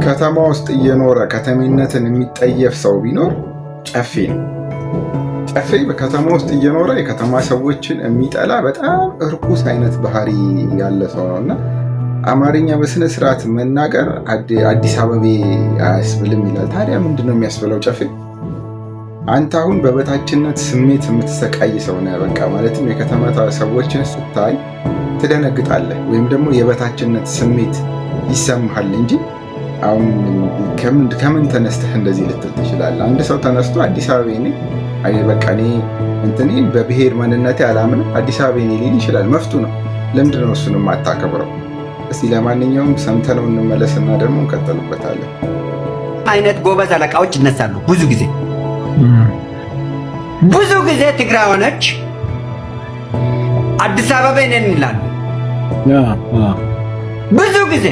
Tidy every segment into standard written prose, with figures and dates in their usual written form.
ከተማ ውስጥ እየኖረ ከተሜነትን የሚጠየፍ ሰው ቢኖር ጨፌ ነው። ጨፌ በከተማ ውስጥ እየኖረ የከተማ ሰዎችን የሚጠላ በጣም እርኩስ አይነት ባህሪ ያለ ሰው ነው እና አማርኛ በስነ ስርዓት መናገር አዲስ አበቤ አያስብልም ይላል። ታዲያ ምንድን ነው የሚያስብለው ጨፌ? አንተ አሁን በበታችነት ስሜት የምትሰቃይ ሰው ነህ። በቃ ማለትም የከተማ ሰዎችን ስታይ ትደነግጣለህ ወይም ደግሞ የበታችነት ስሜት ይሰማሃል እንጂ አሁን ከምን ተነስተህ እንደዚህ ልትል ትችላለህ? አንድ ሰው ተነስቶ አዲስ አበቤ ነኝ በቃ እኔ እንትኔን በብሔር ማንነቴ አላምንም አዲስ አበቤ ነኝ ሊል ይችላል። መፍቱ ነው። ለምንድን ነው እሱን የማታከብረው? እስቲ ለማንኛውም ሰምተነው እንመለስና ደግሞ እንቀጥልበታለን። አይነት ጎበዝ አለቃዎች ይነሳሉ። ብዙ ጊዜ ትግራዋኖች አዲስ አበባ ነን ይላሉ። ብዙ ጊዜ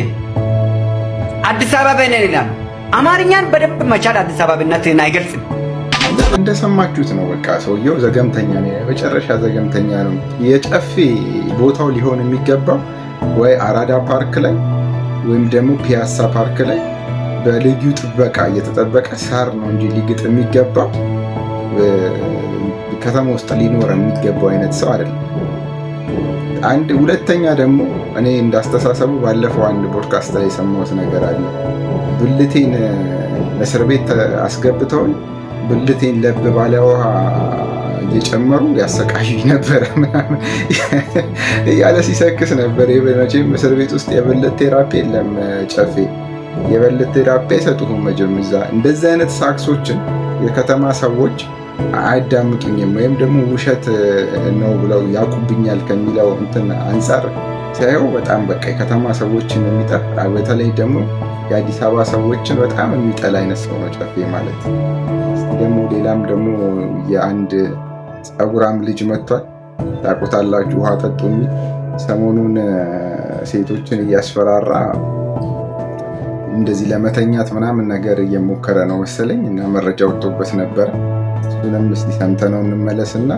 አዲስ አበባ ነን ይላሉ። አማርኛን በደንብ መቻል አዲስ አበባነትን አይገልጽም። እንደሰማችሁት ነው። በቃ ሰውየው ዘገምተኛ ነው፣ የመጨረሻ ዘገምተኛ ነው። የጨፌ ቦታው ሊሆን የሚገባው ወይ አራዳ ፓርክ ላይ ወይም ደግሞ ፒያሳ ፓርክ ላይ በልዩ ጥበቃ እየተጠበቀ ሳር ነው እንጂ ሊግጥ የሚገባው ከተማ ውስጥ ሊኖር የሚገባው አይነት ሰው አይደለም። ሁለተኛ ደግሞ እኔ እንዳስተሳሰቡ ባለፈው አንድ ፖድካስት ላይ የሰማሁት ነገር አለ። ብልቴን እስር ቤት አስገብተውኝ ብልቴን ለብ ባለ ውሃ እየጨመሩ ያሰቃዩኝ ነበረ ምናምን እያለ ሲሰክስ ነበር። መቼም እስር ቤት ውስጥ የብልት ቴራፒ የለም ጨፌ፣ የብልት ቴራፒ አይሰጡህም። መጀመዛ እንደዚህ አይነት ሳክሶችን የከተማ ሰዎች አያዳምጡኝም ወይም ደግሞ ውሸት ነው ብለው ያውቁብኛል ከሚለው እንትን አንጻር ሲያየው በጣም በቃ የከተማ ሰዎችን የሚጠላ በተለይ ደግሞ የአዲስ አበባ ሰዎችን በጣም የሚጠላ አይነት ሰው ነው ጨፌ ማለት። ደግሞ ሌላም ደግሞ የአንድ ፀጉራም ልጅ መጥቷል። ታውቁታላችሁ፣ ውሃ ጠጡ የሚል ሰሞኑን ሴቶችን እያስፈራራ እንደዚህ ለመተኛት ምናምን ነገር እየሞከረ ነው መሰለኝ እና መረጃ ወጥቶበት ነበር። እሱንም እስቲ ሰምተነው እንመለስና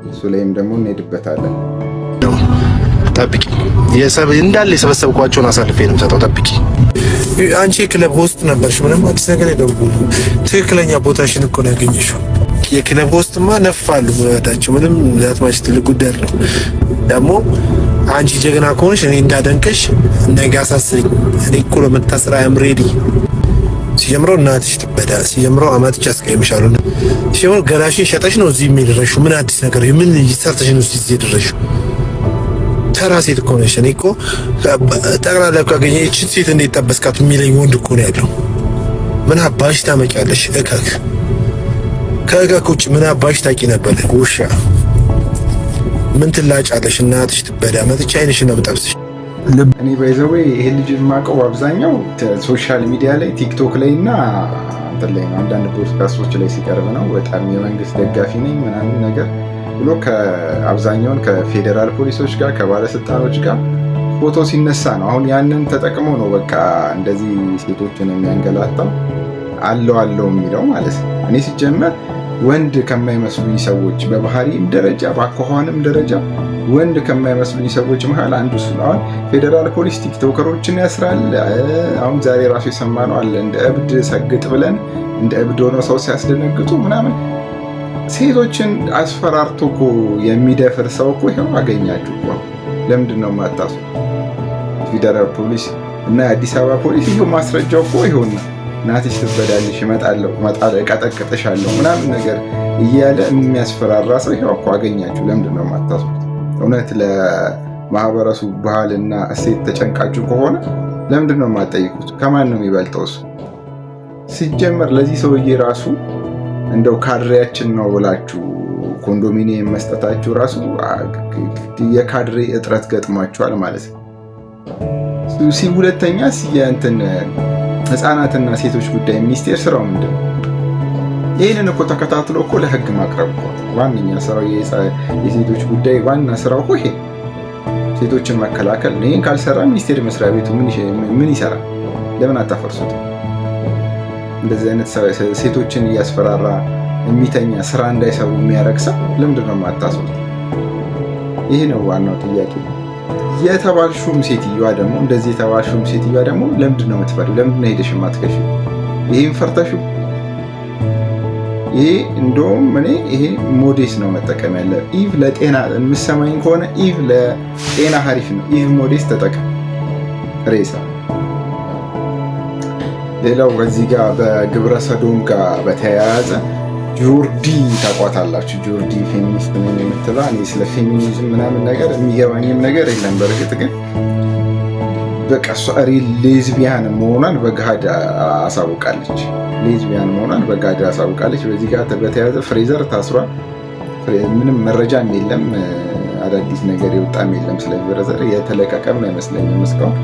እሱ ላይም ደግሞ እንሄድበታለን። ጠብቂ፣ እንዳለ የሰበሰብኳቸውን አሳልፌ ነው የምሰጠው። ጠብቂ። አንቺ የክለብ ሆስት ነበርሽ፣ ምንም አዲስ ነገር የለውም። ትክክለኛ ቦታሽን እኮ ነው ያገኘሽው። የክለብ ሆስትማ ነፋሉ ወዳቸው ምንም ዛትማች ትልቅ ጉዳይ ነው። ደግሞ አንቺ ጀግና ከሆንሽ እኔ እንዳደንቅሽ ነገ አሳስሪኝ። እኔ እኮ ለመታሰር አም ሬዲ። ሲጀምረው እናትሽ ትበዳ፣ ሲጀምረው አማትሽ አስቀይምሻለሁ። ሲጀምረው ገላሽን ሸጠሽ ነው እዚህ የሚደረሽው። ምን አዲስ ነገር ምን ይሰርተሽ ነው እዚህ የደረሽው? ተራ ሴት እኮ ነሽ። እኔ እኮ ጠቅላላ እኮ ያገኘች ሴት እንዴት ጠበስካት የሚለኝ ወንድ እኮ ነው ያለው። ምን አባሽ ታመቂያለሽ? እከክ ከእከክ ውጭ ምን አባሽ ታቂ ነበር? ውሻ ምን ትላጫለሽ? እናትሽ ትበዳ። መጥቻ አይንሽን ነው የምጠብስሽ። እኔ ባይዘዌ ይሄ ልጅ የማውቀው አብዛኛው ሶሻል ሚዲያ ላይ ቲክቶክ ላይ እና እንትን ላይ ነው፣ አንዳንድ ፖድካስቶች ላይ ሲቀርብ ነው። በጣም የመንግስት ደጋፊ ነኝ ምናምን ነገር ብሎ አብዛኛውን ከፌዴራል ፖሊሶች ጋር ከባለስልጣኖች ጋር ፎቶ ሲነሳ ነው። አሁን ያንን ተጠቅሞ ነው በቃ እንደዚህ ሴቶችን የሚያንገላታው አለው የሚለው ማለት ነው። እኔ ሲጀመር ወንድ ከማይመስሉኝ ሰዎች በባህሪም ደረጃ በአኳኋንም ደረጃ ወንድ ከማይመስሉኝ ሰዎች መሀል አንዱ እሱ ነው። አሁን ፌዴራል ፖሊስ ቲክቶከሮችን ያስራል። አሁን ዛሬ ራሱ የሰማነው አለ እንደ እብድ ሰግጥ ብለን እንደ እብድ ሆነው ሰው ሲያስደነግጡ ምናምን ሴቶችን አስፈራርቶ እኮ የሚደፍር ሰው እኮ ይኸው አገኛችሁ እኮ። ለምንድን ነው የማታሱ? ፌዴራል ፖሊስ እና የአዲስ አበባ ፖሊስ ይኸው ማስረጃው እኮ ይኸውና፣ እናትሽ ትበዳልሽ፣ እመጣለሁ፣ እቀጠቅጥሻለሁ ምናምን ነገር እያለ የሚያስፈራራ ሰው ይኸው እኮ አገኛችሁ። ለምንድን ነው የማታሱት? እውነት ለማህበረሰቡ ባህልና እሴት ተጨንቃችሁ ከሆነ ለምንድን ነው የማትጠይቁት? ከማን ነው የሚበልጠው እሱ? ሲጀመር ለዚህ ሰውዬ ራሱ እንደው ካድሬያችን ነው ብላችሁ ኮንዶሚኒየም መስጠታችሁ ራሱ የካድሬ እጥረት ገጥሟችኋል ማለት ነው። ሁለተኛ የእንትን ህፃናትና ሴቶች ጉዳይ ሚኒስቴር ስራው ምንድን ነው? ይህንን እኮ ተከታትሎ እኮ ለህግ ማቅረብ እኮ ዋነኛ ስራው። የሴቶች ጉዳይ ዋና ስራው እኮ ይሄ ሴቶችን መከላከል። ይህን ካልሰራ ሚኒስቴር መስሪያ ቤቱ ምን ይሰራል? ለምን አታፈርሱት? እንደዚህ አይነት ሴቶችን እያስፈራራ የሚተኛ ስራ እንዳይሰሩ የሚያረግ ሰው ለምንድን ነው የማታስሩት? ይህ ነው ዋናው ጥያቄ። የተባልሹም ሴትዮዋ ደግሞ እንደዚህ የተባልሹም ሴትዮዋ ደግሞ ለምንድን ነው የምትፈሪው? ለምንድን ነው ሄደሽ የማትከሺው? ይሄን ፈርተሽው? ይሄ እንደውም እኔ ይሄ ሞዴስ ነው መጠቀም ያለ። ኢቭ ለጤና የምሰማኝ ከሆነ ኢቭ ለጤና ሀሪፍ ነው። ኢቭ ሞዴስ ተጠቀም ሬሳ። ሌላው ከዚህ ጋር በግብረ ሰዶም ጋር በተያያዘ ጆርዲ ታቋታላችሁ። ጆርዲ ፌሚኒስት ነው የምትለው። እኔ ስለ ፌሚኒዝም ምናምን ነገር የሚገባኝም ነገር የለም። በእርግጥ ግን በቃ እሷ ሪል ሌዝቢያን መሆኗን በገሃድ አሳውቃለች። ሌዝቢያን መሆኗን በገሃድ አሳውቃለች። በዚህ ጋር በተያያዘ ፍሬዘር ታስሯል። ምንም መረጃም የለም፣ አዳዲስ ነገር የወጣም የለም። ስለ ፍሬዘር የተለቀቀም ነው አይመስለኝም እስካሁን።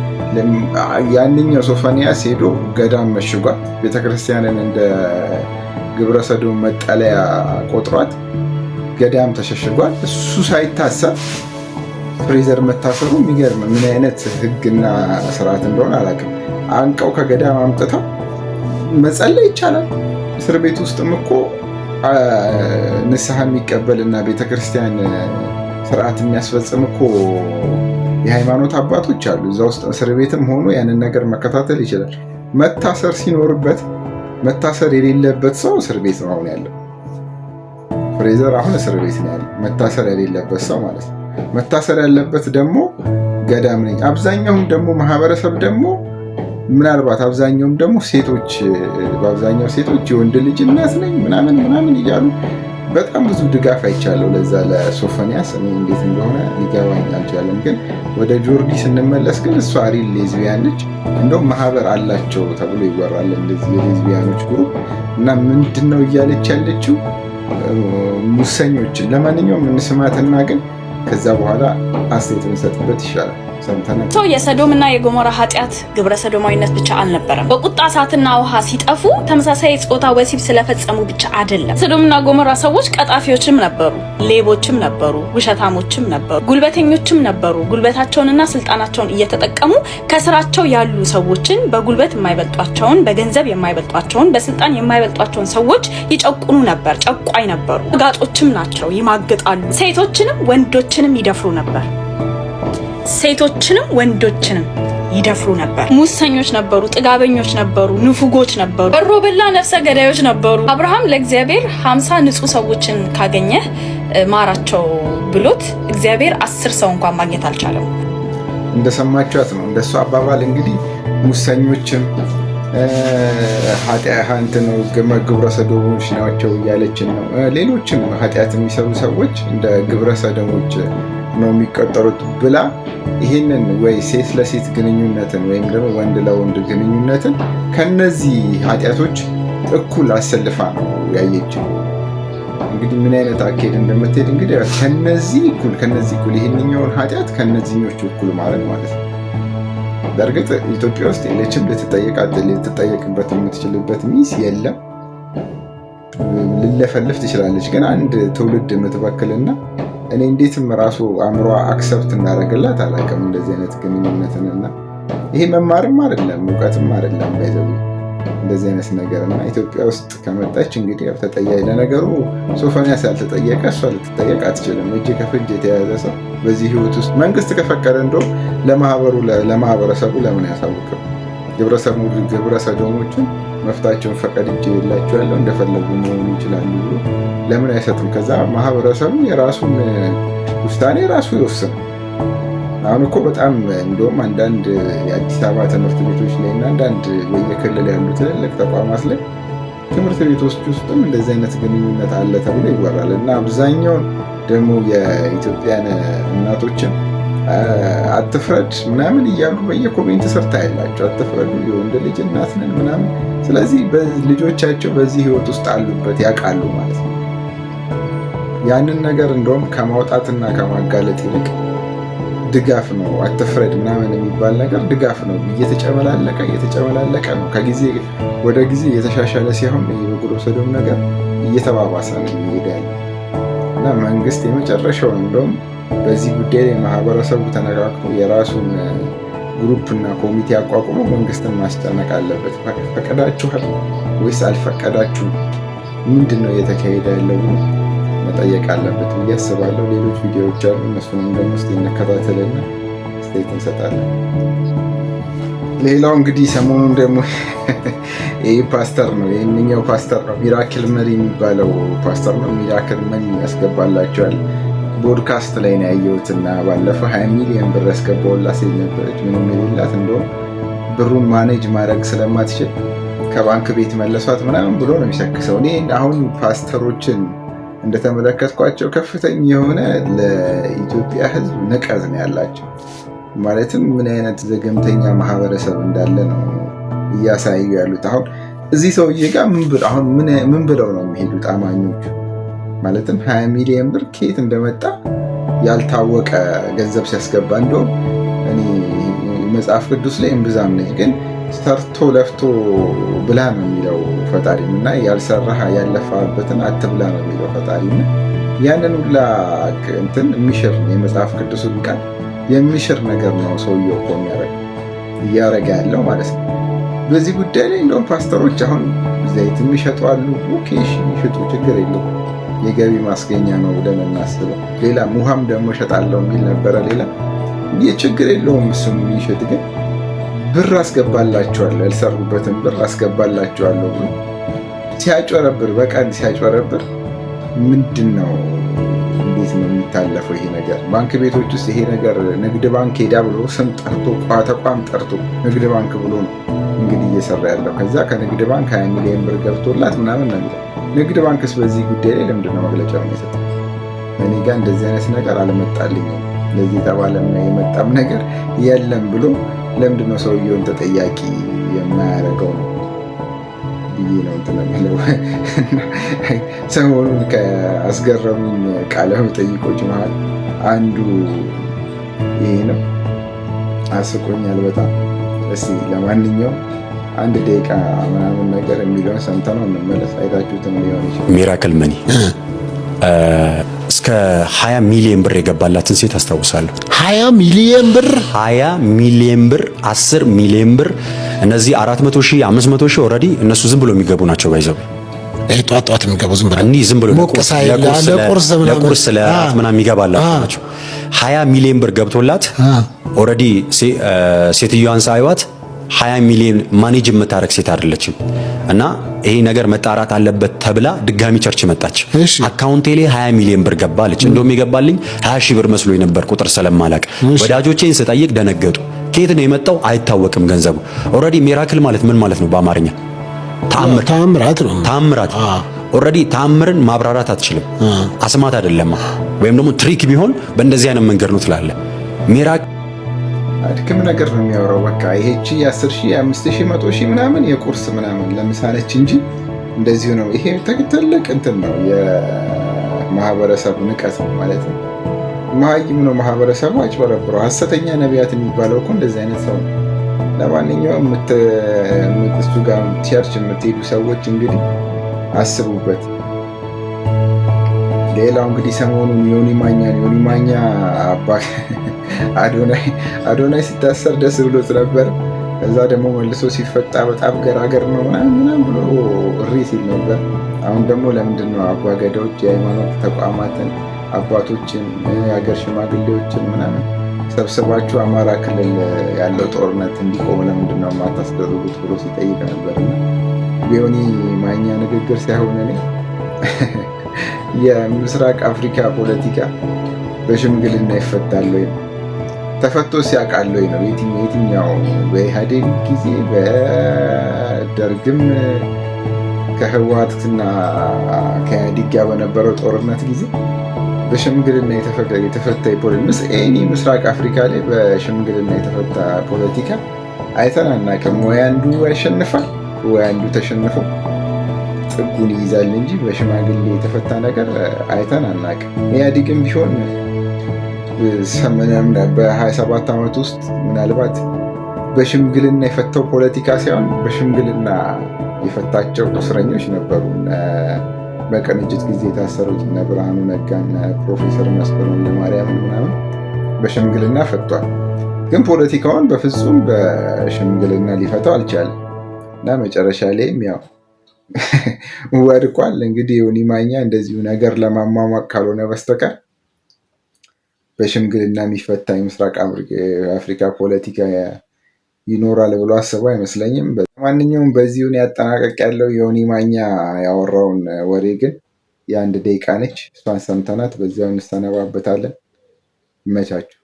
ያንኛው ሶፎንያስ ሄዶ ገዳም መሽጓል። ቤተክርስቲያንን እንደ ግብረ ሰዶም መጠለያ ቆጥሯት ገዳም ተሸሽጓል። እሱ ሳይታሰብ ፍሬዘር መታሰሩ የሚገርም ምን አይነት ሕግና ስርዓት እንደሆነ አላውቅም። አንቀው ከገዳም አምጥተው መጸለይ ይቻላል። እስር ቤት ውስጥም እኮ ንስሐ የሚቀበልና ቤተክርስቲያን ስርዓት የሚያስፈጽም እኮ የሃይማኖት አባቶች አሉ። እዛ ውስጥ እስር ቤትም ሆኖ ያንን ነገር መከታተል ይችላል። መታሰር ሲኖርበት መታሰር የሌለበት ሰው እስር ቤት ነው አሁን ያለው። ፍሬዘር አሁን እስር ቤት ነው ያለው፣ መታሰር የሌለበት ሰው ማለት ነው። መታሰር ያለበት ደግሞ ገዳም ነኝ። አብዛኛውም ደግሞ ማህበረሰብ ደግሞ ምናልባት አብዛኛውም ደግሞ ሴቶች፣ በአብዛኛው ሴቶች የወንድ ልጅ እናት ነኝ ምናምን ምናምን እያሉ በጣም ብዙ ድጋፍ አይቻለሁ ለዛ ለሶፎንያስ። እኔ እንዴት እንደሆነ ሊገባኝ አልቻለም። ግን ወደ ጆርዲ ስንመለስ ግን እሷ ሪል ሌዝቢያን ነች። እንደውም ማህበር አላቸው ተብሎ ይወራል እንደዚህ የሌዝቢያኖች ግሩፕ እና ምንድን ነው እያለች ያለችው ሙሰኞችን። ለማንኛውም እንስማትና ግን ከዛ በኋላ አስተያየት እንሰጥበት ይሻላል። ሰው የሰዶምና የጎሞራ ኃጢአት ግብረ ሰዶማዊነት ብቻ አልነበረም። በቁጣ እሳትና ውሃ ሲጠፉ ተመሳሳይ ጾታ ወሲብ ስለፈጸሙ ብቻ አይደለም። ሰዶምና ጎሞራ ሰዎች ቀጣፊዎችም ነበሩ፣ ሌቦችም ነበሩ፣ ውሸታሞችም ነበሩ፣ ጉልበተኞችም ነበሩ። ጉልበታቸውንና ስልጣናቸውን እየተጠቀሙ ከስራቸው ያሉ ሰዎችን፣ በጉልበት የማይበልጧቸውን፣ በገንዘብ የማይበልጧቸውን፣ በስልጣን የማይበልጧቸውን ሰዎች ይጨቁኑ ነበር። ጨቋኝ ነበሩ። ጋጦችም ናቸው፣ ይማግጣሉ። ሴቶችንም ወንዶችንም ይደፍሩ ነበር። ሴቶችንም ወንዶችንም ይደፍሩ ነበር። ሙሰኞች ነበሩ፣ ጥጋበኞች ነበሩ፣ ንፉጎች ነበሩ፣ በሮ በላ ነፍሰ ገዳዮች ነበሩ። አብርሃም ለእግዚአብሔር 50 ንጹህ ሰዎችን ካገኘህ ማራቸው ብሎት እግዚአብሔር 10 ሰው እንኳን ማግኘት አልቻለም። እንደሰማችኋት ነው። እንደሱ አባባል እንግዲህ ሙሰኞችም ኃጢአት ነው ግብረ ሰዶሞች ናቸው እያለችን ነው። ሌሎችም ኃጢአት የሚሰሩ ሰዎች እንደ ግብረ ሰዶሞች ነው የሚቆጠሩት ብላ ይህንን ወይ ሴት ለሴት ግንኙነትን ወይም ደግሞ ወንድ ለወንድ ግንኙነትን ከነዚህ ኃጢአቶች እኩል አሰልፋ ነው ያየችው። እንግዲህ ምን አይነት አካሄድ እንደምትሄድ እንግዲህ ከነዚህ እኩል ይህንኛውን ኃጢአት ከነዚህኞቹ እኩል ማለት ነው። በእርግጥ ኢትዮጵያ ውስጥ የለችም፣ ልትጠየቅበት የምትችልበት ሚስ የለም። ልለፈልፍ ትችላለች፣ ግን አንድ ትውልድ የምትበክልና እኔ እንዴትም ራሱ አእምሮ አክሰፕት እናደርግላት አላውቅም እንደዚህ አይነት ግንኙነትንና ይሄ መማርም አይደለም እውቀትም አይደለም ባይዘው እንደዚህ አይነት ነገር እና ኢትዮጵያ ውስጥ ከመጣች እንግዲህ ያው ተጠያቂ ለነገሩ ሶፎንያስ ያልተጠየቀ እሷ ልትጠየቅ አትችልም። እጅ ከፍንጅ የተያዘ ሰው በዚህ ህይወት ውስጥ መንግስት ከፈቀደ እንደው ለማህበረሰቡ ለምን ያሳውቅም? ግብረ ሰዶሞችን መፍታቸውን ፈቅጄላቸዋለሁ እንደፈለጉ መሆኑ ይችላሉ ብሎ ለምን አይሰጥም? ከዛ ማህበረሰቡ የራሱን ውሳኔ ራሱ ይወስናል። አሁን እኮ በጣም እንደውም አንዳንድ የአዲስ አበባ ትምህርት ቤቶች ላይ እና አንዳንድ በየክልል ያሉ ትልልቅ ተቋማት ላይ ትምህርት ቤቶች ውስጥም እንደዚህ አይነት ግንኙነት አለ ተብሎ ይወራል እና አብዛኛውን ደግሞ የኢትዮጵያን እናቶችን አትፍረድ ምናምን እያሉ በየኮሜንት ስር ታያላቸው። አትፍረዱ፣ የወንድ ልጅ እናት ነን ምናምን። ስለዚህ ልጆቻቸው በዚህ ህይወት ውስጥ አሉበት ያውቃሉ ማለት ነው። ያንን ነገር እንደውም ከማውጣትና ከማጋለጥ ይልቅ ድጋፍ ነው። አትፍረድ ምናምን የሚባል ነገር ድጋፍ ነው። እየተጨመላለቀ ነው። ከጊዜ ወደ ጊዜ እየተሻሻለ ሲሆን የግብረ ሰዶም ነገር እየተባባሰ ነው የሚሄድ ያለ እና መንግስት የመጨረሻውን እንደውም በዚህ ጉዳይ ላይ ማህበረሰቡ ተነጋግሮ የራሱን ግሩፕ እና ኮሚቴ አቋቁሞ መንግስትን ማስጨነቅ አለበት። ፈቀዳችኋል ወይስ አልፈቀዳችሁም? ምንድን ነው እየተካሄደ ያለው መጠየቅ አለበት ብዬ አስባለሁ። ሌሎች ቪዲዮዎች አሉ፣ እነሱንም ደግሞ እስኪ እንከታተልና አስተያየት እንሰጣለን። ሌላው እንግዲህ ሰሞኑን ደግሞ ይህ ፓስተር ነው፣ ይህንኛው ፓስተር ነው፣ ሚራክል መሪ የሚባለው ፓስተር ነው። ሚራክል መሪ ያስገባላቸዋል ቦድካስት ላይ ነው ያየሁት እና ባለፈው 20 ሚሊዮን ብር ያስገባውላት ሴት ነበረች፣ ምንም የሌላት እንደውም ብሩን ማኔጅ ማድረግ ስለማትችል ከባንክ ቤት መለሷት ምናምን ብሎ ነው የሚሰክሰው። እኔ አሁን ፓስተሮችን እንደተመለከትኳቸው ከፍተኛ የሆነ ለኢትዮጵያ ሕዝብ ንቀት ነው ያላቸው። ማለትም ምን አይነት ዘገምተኛ ማህበረሰብ እንዳለ ነው እያሳዩ ያሉት። አሁን እዚህ ሰውዬ ጋር ምን ብለው ነው የሚሄዱት አማኞቹ? ማለትም 20 ሚሊዮን ብር ከየት እንደመጣ ያልታወቀ ገንዘብ ሲያስገባ፣ እንደውም እኔ መጽሐፍ ቅዱስ ላይ እምብዛም ነኝ ግን ሰርቶ ለፍቶ ብላ ነው የሚለው ፈጣሪም እና ያልሰራህ ያለፋበትን አትብላ ነው የሚለው ፈጣሪም። ያንን ሁላ እንትን የሚሽር የመጽሐፍ ቅዱስን ቃል የሚሽር ነገር ነው ሰውየው እኮ እያረገ ያለው ማለት ነው። በዚህ ጉዳይ ላይ እንደውም ፓስተሮች አሁን ዘይት የሚሸጡ አሉ። ኦኬ ይሽጡ፣ ችግር የለም የገቢ ማስገኛ ነው ብለን እናስበው። ሌላ ውሃም ደግሞ እሸጣለሁ የሚል ነበረ። ሌላ ችግር የለውም እሱም ይሽጥ፣ ግን ብር አስገባላቸዋለሁ ያልሰሩበትን ብር አስገባላቸዋለሁ ብሎ ሲያጭበረብር፣ በቀን ሲያጭበረብር ምንድን ነው? እንዴት ነው የሚታለፈው ይሄ ነገር? ባንክ ቤቶች ውስጥ ይሄ ነገር ንግድ ባንክ ሄዳ ብሎ ስም ጠርቶ ተቋም ጠርቶ ንግድ ባንክ ብሎ ነው እንግዲህ እየሰራ ያለው። ከዛ ከንግድ ባንክ 20 ሚሊዮን ብር ገብቶላት ምናምን ነው የሚለው። ንግድ ባንክስ በዚህ ጉዳይ ላይ ለምንድን ነው መግለጫውን የሰጠው? እኔ ጋር እንደዚህ አይነት ነገር አልመጣልኝም፣ ለዚህ የተባለና የመጣም ነገር የለም ብሎ ለምንድን ነው ሰውየውን ተጠያቂ የማያደርገው ነው ብዬ ነው እንትን የምለው። ሰሞኑን ከአስገረሙኝ ቃለ መጠይቆች መሀል አንዱ ይሄ ነው። አስቆኛል በጣም። እስኪ ለማንኛውም 1 ደቂቃ ምናምን ነገር የሚለውን ሰምተነው እንመለስ። አይታችሁትም ሊሆን ይችላል። ሚራክል መኒ እስከ 20 ሚሊዮን ብር የገባላትን ሴት አስታውሳለሁ። 20 ሚሊዮን ብር 20 ሚሊዮን ብር 10 ሚሊዮን ብር እነዚህ 400 ሺህ 500 ሺህ ኦልሬዲ እነሱ ዝም ብሎ የሚገቡ ናቸው። ባይዘው ጧት የሚገቡ ዝም ብሎ እንዲህ ዝም ብሎ ለቁርስ ለራት ምናምን የሚገባላቸው ናቸው። 20 ሚሊዮን ብር ገብቶላት ኦልሬዲ ሴትዮዋን ሳይዋት 20 ሚሊዮን ማኔጅ የምታረግ ሴት አይደለችም። እና ይሄ ነገር መጣራት አለበት ተብላ ድጋሚ ቸርች መጣች። አካውንቴ ላይ 20 ሚሊዮን ብር ገባለች። እንደውም የገባልኝ 20 ሺህ ብር መስሎኝ ነበር ቁጥር ስለማላቅ። ወዳጆቼን ስጠይቅ ደነገጡ። ከየት ነው የመጣው አይታወቅም ገንዘቡ። ኦልሬዲ ሚራክል ማለት ምን ማለት ነው በአማርኛ? ተአምራት። ኦልሬዲ ተአምርን ማብራራት አትችልም። አስማት አይደለም ወይም ደግሞ ትሪክ ቢሆን በእንደዚህ አይነት መንገድ ነው ትላለህ። ሚራክል አድክም ነገር ነው የሚያወራው። በቃ ይሄቺ 10 ሺህ 5 ሺህ 100 ሺህ ምናምን የቁርስ ምናምን ለምሳሌች እንጂ እንደዚሁ ነው። ይሄ ትልቅ እንትን ነው፣ የማህበረሰቡ ንቀት ነው ማለት ነው። መሀይም ነው ማህበረሰቡ፣ አጭበረብረው። ሐሰተኛ ነቢያት የሚባለው እኮ እንደዚህ አይነት ሰው ነው። ለማንኛውም እሱ ጋር ቸርች የምትሄዱ ሰዎች እንግዲህ አስቡበት። ሌላው እንግዲህ ሰሞኑን ዮኒ ማኛ አባ አዶናይ ሲታሰር ደስ ብሎት ነበር። ከዛ ደግሞ መልሶ ሲፈታ በጣም ገራገር ነው ምናምን ብሎ እሪ ሲል ነበር። አሁን ደግሞ ለምንድን ነው አባገዳዎች የሃይማኖት ተቋማትን አባቶችን የሀገር ሽማግሌዎችን ምናምን ሰብስባችሁ አማራ ክልል ያለው ጦርነት እንዲቆም ለምንድን ነው የማታስደርጉት ብሎ ሲጠይቅ ነበር። ዮኒ ማኛ ንግግር ሳይሆን እኔ የምስራቅ አፍሪካ ፖለቲካ በሽምግልና ይፈታል ወይ ተፈቶ ሲያውቃል ወይ ነው? የትኛው በኢህአዴግ ጊዜ በደርግም ከህወሓትና ከኢህአዴግ ጋር በነበረው ጦርነት ጊዜ በሽምግልና የተፈታ ምስራቅ አፍሪካ ላይ በሽምግልና የተፈታ ፖለቲካ አይተን አናውቅም። ወይ አንዱ ያሸንፋል ወይ አንዱ ተሸንፎ ጥጉን ይይዛል እንጂ በሽማግሌ የተፈታ ነገር አይተን አናውቅም። ኢህአዴግም ቢሆን በ27 ዓመት ውስጥ ምናልባት በሽምግልና የፈታው ፖለቲካ ሳይሆን በሽምግልና የፈታቸው እስረኞች ነበሩ። በቅንጅት ጊዜ የታሰሩት እነ ብርሃኑ ነጋ፣ ፕሮፌሰር መስፍን ወልደማርያም ምናምን በሽምግልና ፈቷል። ግን ፖለቲካውን በፍጹም በሽምግልና ሊፈታው አልቻለም እና መጨረሻ ላይም ያው ወድቋል። እንግዲህ ዮኒ ማኛ እንደዚሁ ነገር ለማሟሟቅ ካልሆነ በስተቀር በሽምግልና የሚፈታ የምስራቅ አፍሪካ ፖለቲካ ይኖራል ብሎ አስበው አይመስለኝም። ማንኛውም በዚሁን ያጠናቀቅ ያለው ዮኒ ማኛ ያወራውን ወሬ ግን የአንድ ደቂቃ ነች። እሷን ሰምተናት በዚያው እንሰነባበታለን። ይመቻችሁ።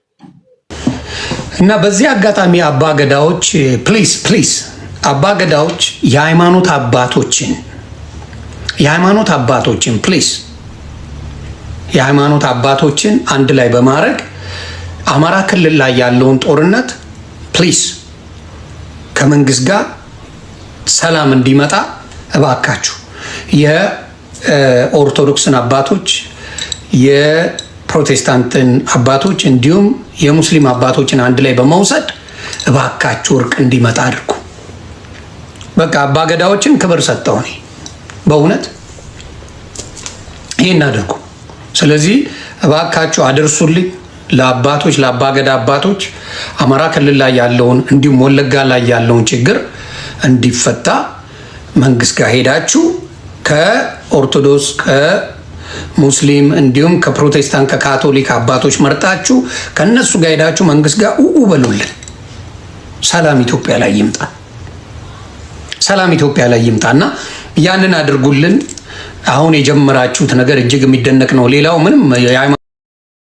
እና በዚህ አጋጣሚ አባገዳዎች ፕሊዝ አባገዳዎች የሃይማኖት አባቶችን ፕሊዝ የሃይማኖት አባቶችን አንድ ላይ በማድረግ አማራ ክልል ላይ ያለውን ጦርነት ፕሊዝ ከመንግስት ጋር ሰላም እንዲመጣ እባካችሁ የኦርቶዶክስን አባቶች፣ የፕሮቴስታንትን አባቶች እንዲሁም የሙስሊም አባቶችን አንድ ላይ በመውሰድ እባካችሁ እርቅ እንዲመጣ አድርጉ። በቃ አባገዳዎችን ክብር ሰጠው እኔ በእውነት ይሄን አድርጉ። ስለዚህ እባካችሁ አድርሱልኝ ለአባቶች፣ ለአባገዳ አባቶች አማራ ክልል ላይ ያለውን እንዲሁም ወለጋ ላይ ያለውን ችግር እንዲፈታ መንግስት ጋር ሄዳችሁ ከኦርቶዶክስ ከሙስሊም እንዲሁም ከፕሮቴስታንት ከካቶሊክ አባቶች መርጣችሁ ከነሱ ጋር ሄዳችሁ መንግስት ጋር በሉልን። ሰላም ኢትዮጵያ ላይ ይምጣ፣ ሰላም ኢትዮጵያ ላይ ይምጣና ያንን አድርጉልን። አሁን የጀመራችሁት ነገር እጅግ የሚደነቅ ነው። ሌላው ምንም